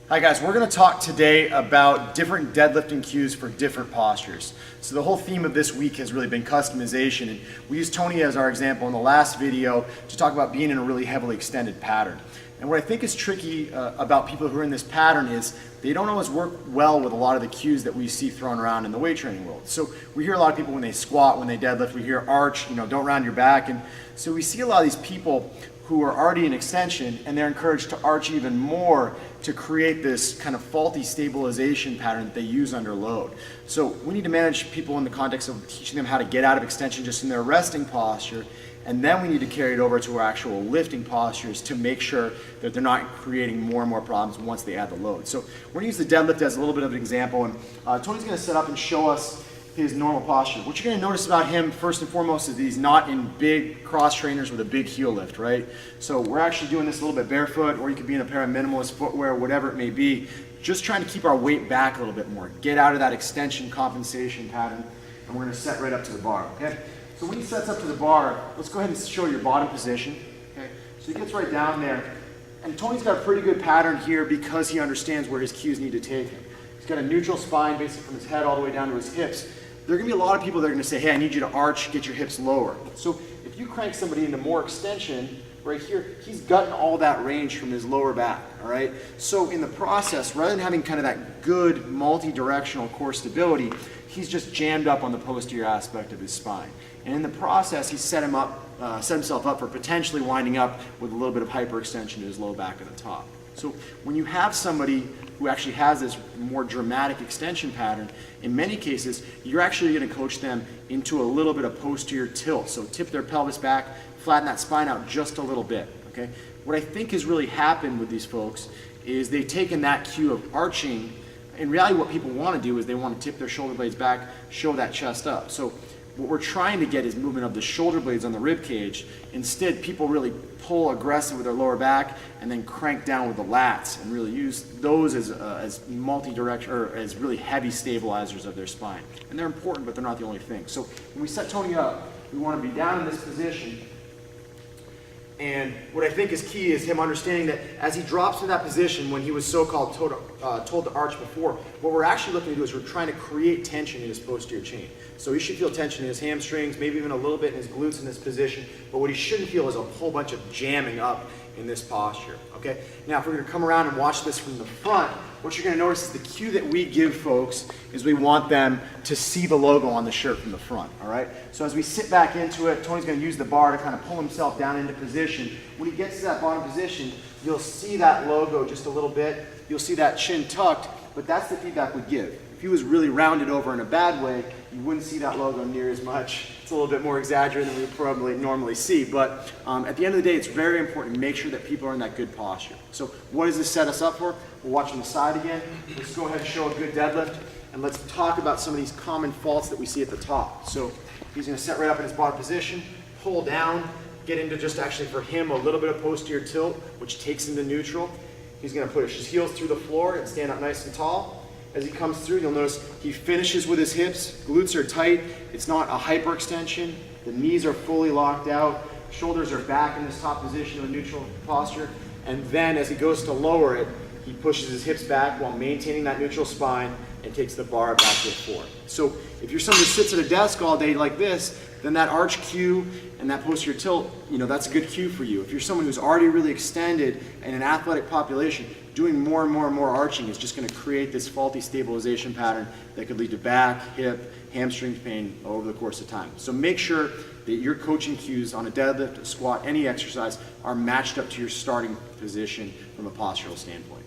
Hi guys, we're going to talk today about different deadlifting cues for different postures. So the whole theme of this week has really been customization, and we used Tony as our example in the last video to talk about being in a really heavily extended pattern. And what I think is tricky about people who are in this pattern is they don't always work well with a lot of the cues that we see thrown around in the weight training world. So we hear a lot of people when they squat, when they deadlift, we hear arch, don't round your back. And so we see a lot of these people who are already in extension and they're encouraged to arch even more to create this kind of faulty stabilization pattern that they use under load. So we need to manage people in the context of teaching them how to get out of extension just in their resting posture, and then we need to carry it over to our actual lifting postures to make sure that they're not creating more and more problems once they add the load. So we're going to use the deadlift as a little bit of an example, and Tony's going to set up and show us his normal posture. What you're going to notice about him first and foremost is he's not in big cross trainers with a big heel lift, right? So we're actually doing this a little bit barefoot, or you could be in a pair of minimalist footwear, whatever it may be, just trying to keep our weight back a little bit more, get out of that extension compensation pattern, and we're going to set right up to the bar, okay? So when he sets up to the bar, let's go ahead and show your bottom position, okay? So he gets right down there, and Tony's got a pretty good pattern here because he understands where his cues need to take him. He's got a neutral spine basically from his head all the way down to his hips. There are going to be a lot of people that are going to say, hey, I need you to arch, get your hips lower. So if you crank somebody into more extension, right here, he's gotten all that range from his lower back, all right? So in the process, rather than having kind of that good multi-directional core stability, he's just jammed up on the posterior aspect of his spine. And in the process, he's set himself up for potentially winding up with a little bit of hyperextension to his low back at the top. So when you have somebody who actually has this more dramatic extension pattern, in many cases, you're actually going to coach them into a little bit of posterior tilt. So tip their pelvis back, flatten that spine out just a little bit, okay? What I think has really happened with these folks is they've taken that cue of arching. In reality, what people want to do is they want to tip their shoulder blades back, show that chest up. So what we're trying to get is movement of the shoulder blades on the rib cage. Instead, people really pull aggressive with their lower back and then crank down with the lats and really use those as multi-direction, or as really heavy stabilizers of their spine. And they're important, but they're not the only thing. So when we set Tony up, we want to be down in this position. And what I think is key is him understanding that as he drops to that position, when he was so-called told to arch before, what we're actually looking to do is we're trying to create tension in his posterior chain. So he should feel tension in his hamstrings, maybe even a little bit in his glutes in this position, but what he shouldn't feel is a whole bunch of jamming up in this posture, okay? Now, if we're going to come around and watch this from the front, what you're going to notice is the cue that we give folks is we want them to see the logo on the shirt from the front, all right? So as we sit back into it, Tony's going to use the bar to kind of pull himself down into position. When he gets to that bottom position, you'll see that logo just a little bit. You'll see that chin tucked, but that's the feedback we give. If he was really rounded over in a bad way, you wouldn't see that logo near as much. It's a little bit more exaggerated than we probably normally see, but at the end of the day, it's very important to make sure that people are in that good posture. So what does this set us up for? We'll watch on the side again. Let's go ahead and show a good deadlift, and let's talk about some of these common faults that we see at the top. So he's going to set right up in his bottom position, pull down, get into just actually for him a little bit of posterior tilt, which takes him to neutral. He's going to push his heels through the floor and stand up nice and tall. As he comes through, you'll notice he finishes with his hips, glutes are tight, it's not a hyperextension, the knees are fully locked out, shoulders are back in this top position of a neutral posture, and then as he goes to lower it, he pushes his hips back while maintaining that neutral spine and takes the bar back to the floor. So if you're someone who sits at a desk all day like this, then that arch cue and that posterior tilt, that's a good cue for you. If you're someone who's already really extended in an athletic population, doing more and more and more arching is just going to create this faulty stabilization pattern that could lead to back, hip, hamstring pain over the course of time. So make sure that your coaching cues on a deadlift, a squat, any exercise are matched up to your starting position from a postural standpoint.